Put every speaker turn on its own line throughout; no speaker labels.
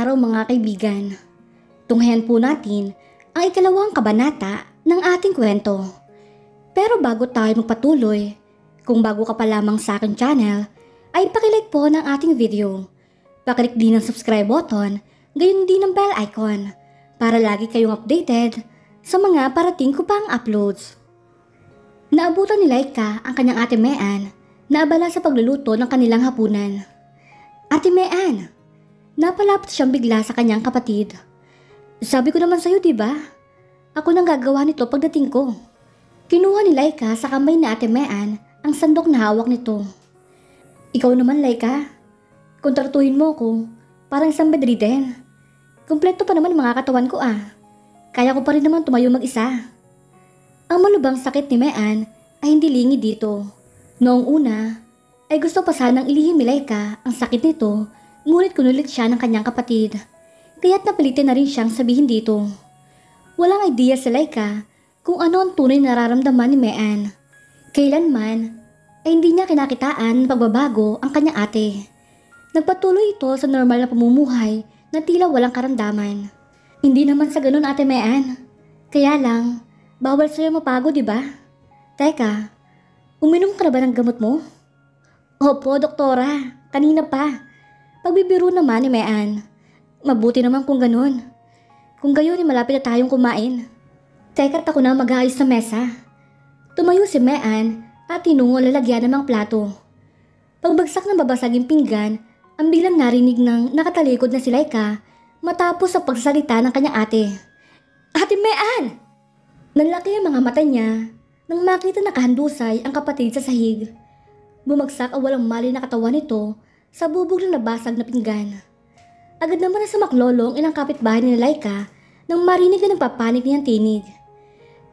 araw mga kaibigan. Tunghayan po natin ang ikalawang kabanata ng ating kwento. Pero bago tayo magpatuloy, kung bago ka pa lamang sa aking channel, ay pakilike po ng ating video. Paklik din ang subscribe button, gayon din ang bell icon para lagi kayong updated sa mga parating ko pang uploads. Naabutan ni Laika ang kanyang ate Mean na abala sa pagluluto ng kanilang hapunan. Ate Mean, napalapit siyang bigla sa kanyang kapatid. Sabi ko naman sa'yo, diba? Ako nang gagawa nito pagdating ko. Kinuha ni Laika sa kamay ni Ate Mean ang sandok na hawak nito. Ikaw naman, Laika. Kung tartuhin mo ko, parang isang bedridden. Kompleto pa naman mga katawan ko Kaya ko pa rin naman tumayo mag-isa. Ang malubang sakit ni Mean ay hindi lingi dito. Noong una, ay gusto pa sanang ilihim ni Laika ang sakit nito, ngunit kunulit siya ng kanyang kapatid. Kaya't napilitin na rin siyang sabihin dito. Walang idea si Laika kung ano ang tunay nararamdaman ni Mean. Kailanman ay hindi niya kinakitaan ng pagbabago ang kanyang ate. Nagpatuloy ito sa normal na pamumuhay na tila walang karamdaman. Hindi naman sa ganun, Ate Mean. Kaya lang, bawal sa'yo mapagod, diba? Teka, uminom ka na ba ng gamot mo? Opo, doktora. Kanina pa. Pagbibiro naman ni Mean. Mabuti naman kung ganun. Kung gayon, malapit na tayong kumain. Teka't ako na mag-aayos sa mesa. Tumayo si Mean at tinungo lalagyan ng mga plato. Pagbagsak ng babasaging pinggan, ang biglang narinig ng nakatalikod na si Laika matapos sa pagsasalita ng kanyang ate. Ate Mean! Nanlaki ang mga mata niya nang makita na kahandusay ang kapatid sa sahig. Bumagsak ang walang mali na katawan nito sa bubog ng nabasag na pinggan. Agad naman na sa maklolong ilang kapitbahay ni Laika nang marinig na nagpapanik niyang tinig.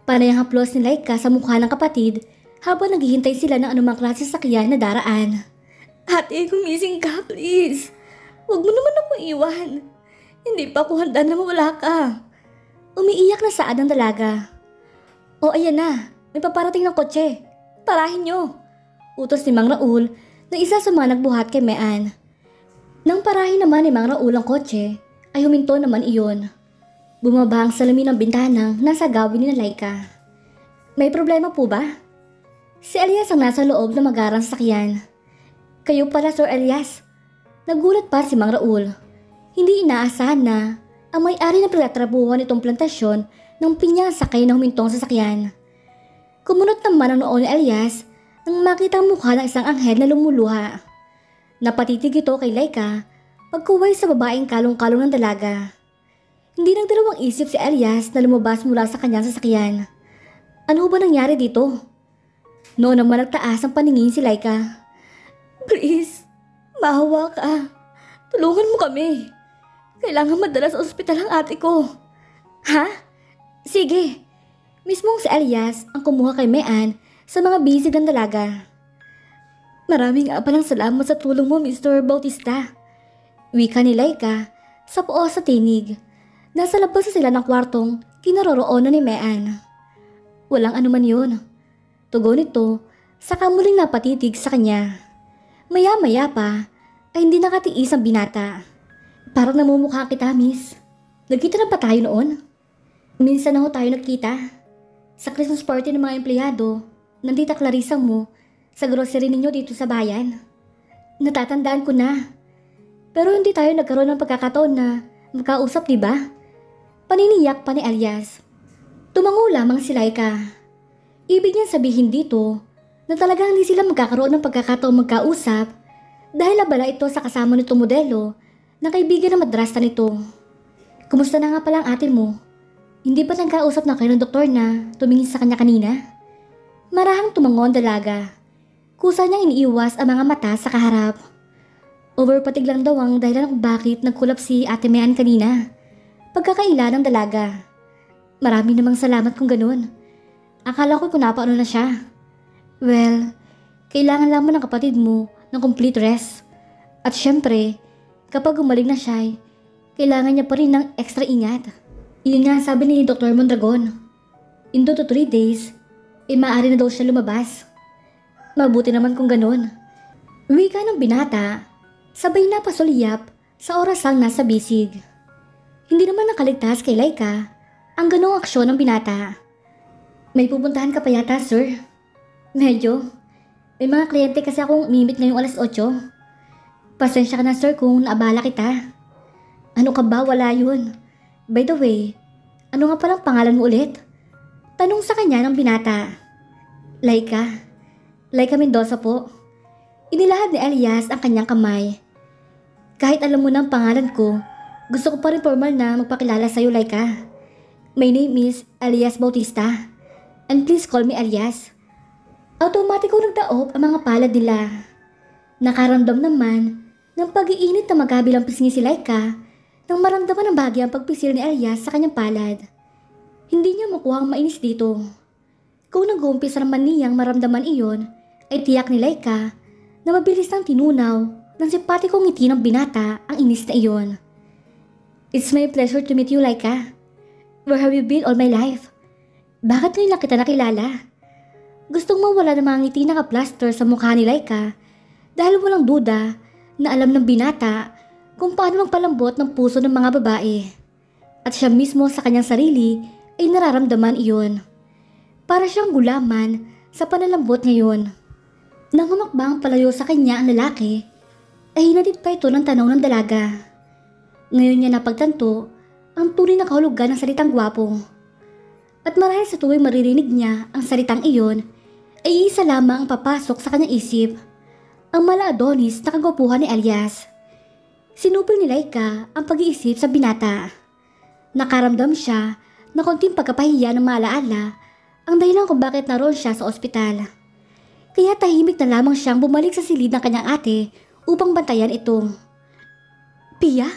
Panay ang haplos ni Laika sa mukha ng kapatid habang naghihintay sila ng anumang klase sakyan na daraan. Ate, gumising ka please. Huwag mo naman ako iwan. Hindi pa ako handa na mawala ka. Umiiyak na saad ang dalaga. O ayan na, may paparating ng kotse. Parahin niyo. Utos ni Mang Raul na isa sa mga nagbuhat kay Mean. Nang parahin naman ni Mang Raul ang kotse, ay huminto naman iyon. Bumaba ang salamin ng bintanang nasa gawin ni Laika. May problema po ba? Si Elias ang nasa loob na magarang sasakyan. Kayo pala, Sir Elias. Nagulat pa si Mang Raul. Hindi inaasahan na ang may-ari ng pagtatrabuhan itong plantasyon ng pinya sakay na humintong sasakyan. Kumunot naman ang noo ni Elias nang makita ang mukha ng isang anghel na lumuluha. Napatitig ito kay Laika pagkuway sa babaeng kalong-kalong ng dalaga. Hindi nagdalawang isip si Elias na lumabas mula sa kanyang sasakyan. Ano ba nangyari dito? Noon naman nagtaas ang paningin si Laika. Please, maawa ka. Tulungan mo kami. Kailangan madala sa ospital ang ate ko. Ha? Sige. Mismong si Elias ang kumuha kay Mean sa mga bisig ng dalaga. Maraming palang salamat sa tulong mo, Mr. Bautista. Wika ni Laika sa poos sa tinig. Nasa labas sila ng kwartong kinaroroonan ni Mean. Walang anuman yun. Tugon nito saka muling napatitig sa kanya. Maya-maya pa ay hindi nakatiis ang binata. Parang namumukha kita, miss. Nagkita na pa tayo noon? Minsan na ho tayo nagkita. Sa Christmas party ng mga empleyado, nandita Clarissa mo sa grocery ninyo dito sa bayan. Natatandaan ko na. Pero hindi tayo nagkaroon ng pagkakataon na magkausap, diba? Paniniyak pa ni Elias. Tumango lamang si Laika. Ibig niya sabihin dito na talagang hindi sila magkakaroon ng pagkakataon magkausap dahil abala ito sa kasama nitong modelo na kaibigan ng madrasta nito. Kumusta na nga pala ang ate mo? Hindi pa nagkausap na kayo ng doktor na tumingin sa kanya kanina? Marahang tumango ang dalaga. Kusa niyang iniiwas ang mga mata sa kaharap. Overpatig lang daw ang dahilan kung bakit nagkulap si Ate Mean kanina. Pagkakaila ng dalaga. Marami namang salamat kung ganun. Akala ko kung napaano na siya. Well, kailangan lamang ng kapatid mo ng complete rest. At syempre, kapag gumaling na siya, kailangan niya pa rin ng extra ingat. Yun nga sabi ni Dr. Mondragon. In 2 to 3 days, maaari na daw siya lumabas. Mabuti naman kung ganun. Wika ng binata, sabay na pasuliyap sa oras lang nasa bisig. Hindi naman nakaligtas kay Laika ang ganong aksyon ng binata. May pupuntahan ka pa yata, sir? Medyo. May mga kliyente kasi akong mimit ngayong alas 8. Pasensya ka na, sir, kung naabala kita. Ano ka ba? Wala yun. By the way, ano nga palang pangalan mo ulit? Tanong sa kanya ng binata. Laika. Laika Mendoza po. Inilahad ni Elias ang kanyang kamay. Kahit alam mo na ang pangalan ko, gusto ko pa rin formal na magpakilala sa'yo, Laika. My name is Elias Bautista. And please call me Elias. Automatiko nagdaog ang mga palad nila. Nakaramdam naman ng pag-iinit na magabilang pisngi si Laika nang maramdaman ng bahagyang pagpisil ni Elias sa kanyang palad. Hindi niya makuha ang mainis dito. Kung nag-uumpisa naman niyang maramdaman iyon, ay tiyak ni Laika na mabilis nang tinunaw ng simpatikong ngiti ng binata ang inis na iyon. It's my pleasure to meet you, Laika. Where have you been all my life? Bakit ngayon lang kita nakilala? Gustong mawala ng mga ngiti na ka-plaster sa mukha ni Laika dahil walang duda na alam ng binata kung paano magpalambot ng puso ng mga babae. At siya mismo sa kanyang sarili ay nararamdaman iyon. Para siyang gulaman sa panalambot ngayon. Nang humakbang palayo sa kanya ang lalaki, ay hinatid pa ito ng tanaw ng dalaga. Ngayon niya napagtanto ang tunay na kahulugan ng salitang gwapo. At marahil sa tuwing maririnig niya ang salitang iyon, ay isa lamang ang papasok sa kanyang isip. Ang mala Adonis na kagwapuhan ni Elias. Sinupil ni Laika ang pag-iisip sa binata. Nakaramdam siya na konting pagkapahiya ng maalaala ang dahilan kung bakit naroon siya sa ospital. Kaya tahimik na lamang siyang bumalik sa silid ng kanyang ate upang bantayan ito. Pia?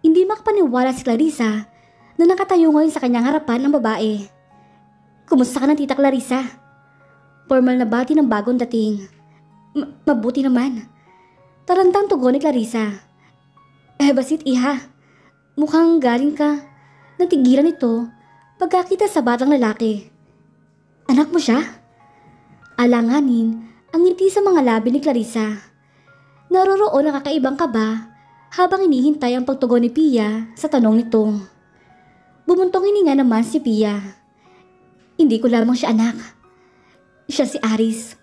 Hindi makapaniwala si Clarissa na nakatayo ngayon sa kanyang harapan ng babae. Kumusta ka na, Tita Clarissa? Formal na bati ng bagong dating. Mabuti naman. Tarantang tugon ni Clarissa. Basit iha. Mukhang galing ka. Natigilan ito pagkakita sa batang lalaki. Anak mo siya? Alanganin ang ngiti sa mga labi ni Clarissa. Naroroon ang kakaibang kaba habang hinihintay ang pagtugon ni Pia sa tanong nito. Bumuntong hininga naman si Pia. Hindi ko lamang siya anak. Siya si Aris.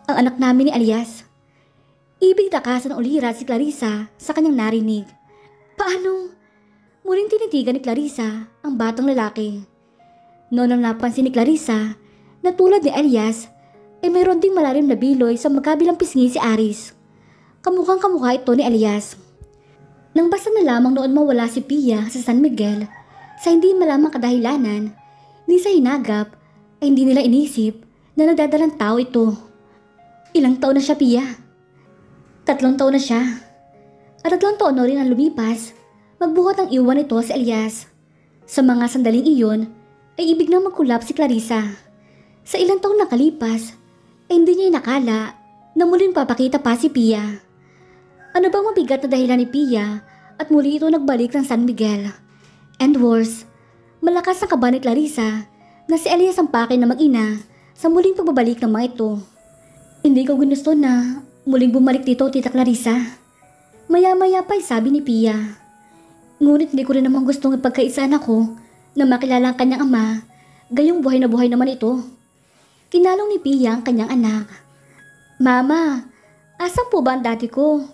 Ang anak namin ni Elias. Ibig takasan ng ulira si Clarissa sa kanyang narinig. Paano? Muling tinitigan ni Clarissa ang batang lalaki. Noon ang napansin ni Clarissa na tulad ni Elias ay mayroon ding malalim na biloy sa magkabilang pisngi si Aris. Kamukhang kamukha ito ni Elias. Nang basta na lamang noon mawala si Pia sa San Miguel, sa hindi malamang kadahilanan, ni sa hinagap ay hindi nila inisip na nagdadalang tao ito. Ilang taon na siya, Pia? 3 taon na siya. At 3 taon na rin ang lumipas, magbuhat ang iwan ito si Elias. Sa mga sandaling iyon, ay ibig na magkulap si Clarissa. Sa ilang taon na kalipas, ay hindi niya inakala na muling papakita pa si Pia. Ano bang mabigat na dahilan ni Pia at muli ito nagbalik ng San Miguel? And worse, malakas ang kaba ni Clarissa na si Elias ang pake na mag-ina sa muling pagbabalik ng mga ito. Hindi ko ginusto na muling bumalik dito, Tita Clarissa. Maya-maya pa'y sabi ni Pia. Ngunit hindi ko rin naman gustong ipagkaisaan ako na makilala ang kanyang ama, gayong buhay na buhay naman ito. Kinalong ni Pia ang kanyang anak. Mama, asan po ba ang dati ko?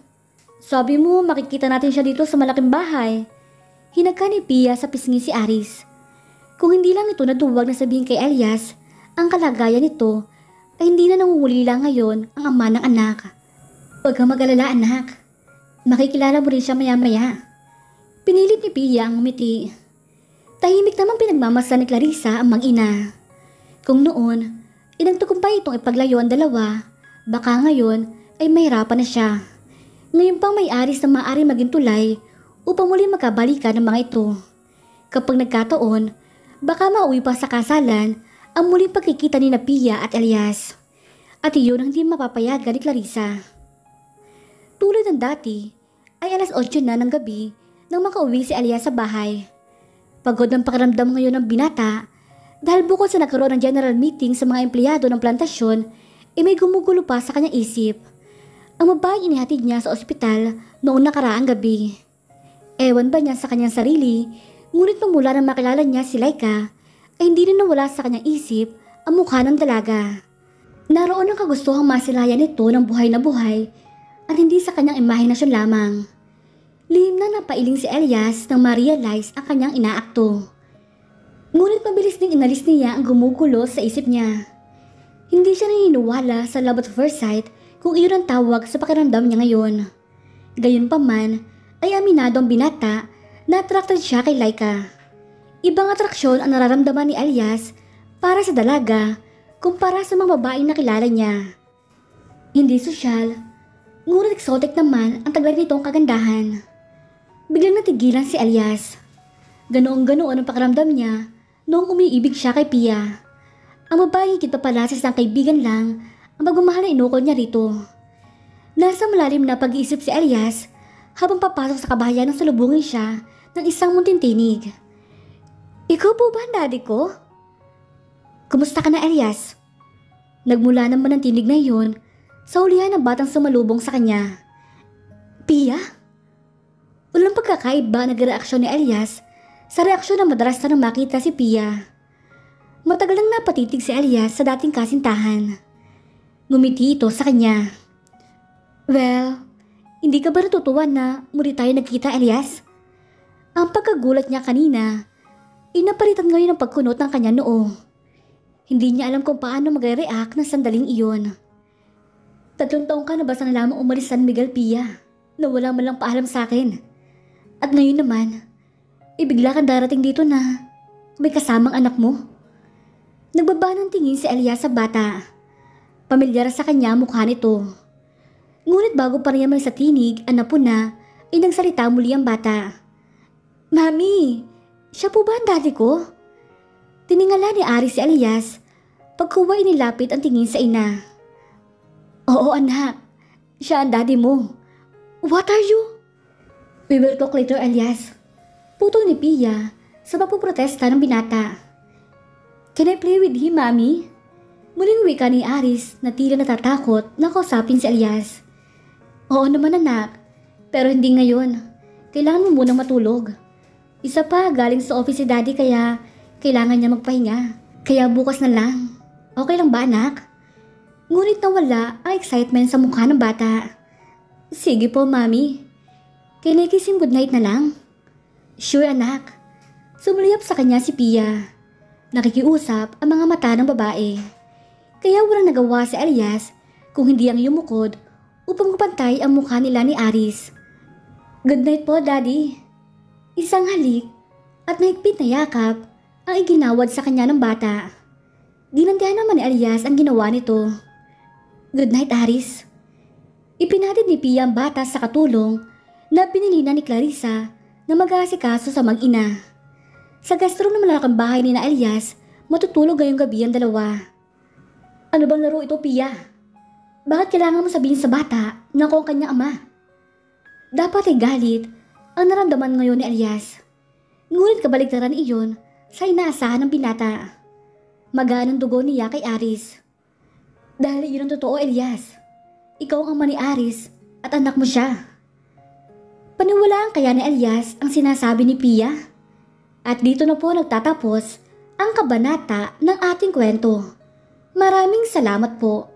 Sabi mo makikita natin siya dito sa malaking bahay. Hinagka ni Pia sa pisngi si Aris. Kung hindi lang ito naduwag na sabihin kay Elias, ang kalagayan nito ay hindi na nangungulila ngayon ang ama ng anak. Huwag kang mag-alala, anak. Makikilala mo rin siya maya-maya. Pinilit ni Pia ang umiti. Tahimik naman pinagmamasdan ni Clarissa ang mag-ina. Kung noon, inagtagumpay itong ipaglayo ang dalawa, baka ngayon ay mahirapan na siya. Ngayon pang may aris na maaari maging tulay upang muli magkabalikan ng mga ito. Kapag nagkataon, baka mauwi pa sa kasalan ang muling pagkikita ni Pia at Elias. At iyon ang hindi mapapayagan ni Clarissa. Tulad ng dati, ay alas 8 na ng gabi nang makauwi si Elias sa bahay. Pagod ng pakiramdam ngayon ng binata dahil bukod sa nagkaroon ng general meeting sa mga empleyado ng plantasyon, ay may gumugulo pa sa kanyang isip. Ang babae inihatid niya sa ospital noong nakaraang gabi. Ewan ba niya sa kanyang sarili, ngunit nung mula nang makilala niya si Laika, ay hindi rin nawala sa kanyang isip ang mukha ng dalaga. Naroon ang kagustuhang masilayan nito ng buhay na buhay at hindi sa kanyang imahinasyon lamang. Lihim na napailing si Elias nang ma-realize ang kanyang inaakto. Ngunit mabilis ding inalis niya ang gumugulo sa isip niya. Hindi siya naniniwala sa love at first sight kung iyon ang tawag sa pakiramdam niya ngayon. Gayunpaman ay aminado ang binata na attracted siya kay Laika. Ibang atraksyon ang nararamdaman ni Elias para sa dalaga kumpara sa mga babaeng nakilala niya. Hindi sosyal, ngunit exotic naman ang taglay nitong kagandahan. Biglang natigilan si Elias. Ganoong-ganoon ang pakiramdam niya noong umiibig siya kay Pia. Ang babae higit pa pala sa isang kaibigan lang ang magmamahal na inukol niya rito. Nasa malalim na pag-iisip si Elias habang papasok sa kabahayan nang salubungin siya ng isang munting tinig. Ikaw po ba ang daddy ko? Kumusta ka na, Elias? Nagmula naman ang tinig na iyon sa hulihan ng batang sumalubong sa kanya. Pia? Walang pagkakaiba ang nagreaksyon ni Elias sa reaksyon na madalas na makita si Pia. Matagal nang napatitig si Elias sa dating kasintahan. Ngumiti ito sa kanya. Well, hindi ka ba natutuwa na muli tayo nagkita, Elias? Ang pagkagulat niya kanina, inapalitan ngayon ang pagkunot ng kanya noo. Hindi niya alam kung paano magre-react ng sandaling iyon. 3 taong ka na ba sa nalamang umalis San Miguel, Pia, na wala man lang paalam sa akin? At ngayon naman, bigla kang darating dito na may kasamang anak mo. Nagbaba ng tingin si Elias sa bata. Pamilyar sa kanya mukha nito. Ngunit bago pa rin sa tinig ang napuna, ay nagsalita muli ang bata. Mami, siya po ba ang daddy ko? Tiningala ni Aris si Elias pagkuha inilapit ang tingin sa ina. Oo anak, siya ang daddy mo. What are you? We will talk later, Elias. Putol ni Pia sa pagpuprotesta ng binata. Can I play with him, Mami? Muling wika ni Aris na tila natatakot na kausapin si Elias. Oo naman anak, pero hindi ngayon. Kailangan mo munang matulog. Isa pa galing sa office si daddy kaya kailangan niya magpahinga. Kaya bukas na lang. Okay lang ba anak? Ngunit nawala ang excitement sa mukha ng bata. Sige po, Mami. Can I kiss him goodnight na lang? Sure anak. Sumuliyap sa kanya si Pia. Nakikiusap ang mga mata ng babae. Kaya walang nagawa si Elias kung hindi ang yumukod upang mapantay ang mukha nila ni Aris. Good night po, Daddy. Isang halik at mahigpit na yakap ang iginawad sa kanya ng bata. Ginantihan naman ni Elias ang ginawa nito. Good night, Aris. Ipinatid ni Pia ang bata sa katulong na pinili ni Clarissa na mag-aasikaso sa mag-ina. Sa guest room ng malakang bahay ni na Elias, matutulog ngayong gabi ang dalawa. Ano bang laro ito, Pia? Bakit kailangan mo sabihin sa bata na ako ang kanyang ama? Dapat ay galit ang naramdaman ngayon ni Elias. Ngunit kabaligtaran iyon sa inaasahan ng binata. Magaan ang dugo niya kay Aris. Dahil iyon ang totoo, Elias. Ikaw ang ama ni Aris at anak mo siya. Paniwalaan kaya ni Elias ang sinasabi ni Pia? At dito na po nagtatapos ang kabanata ng ating kwento. Maraming salamat po.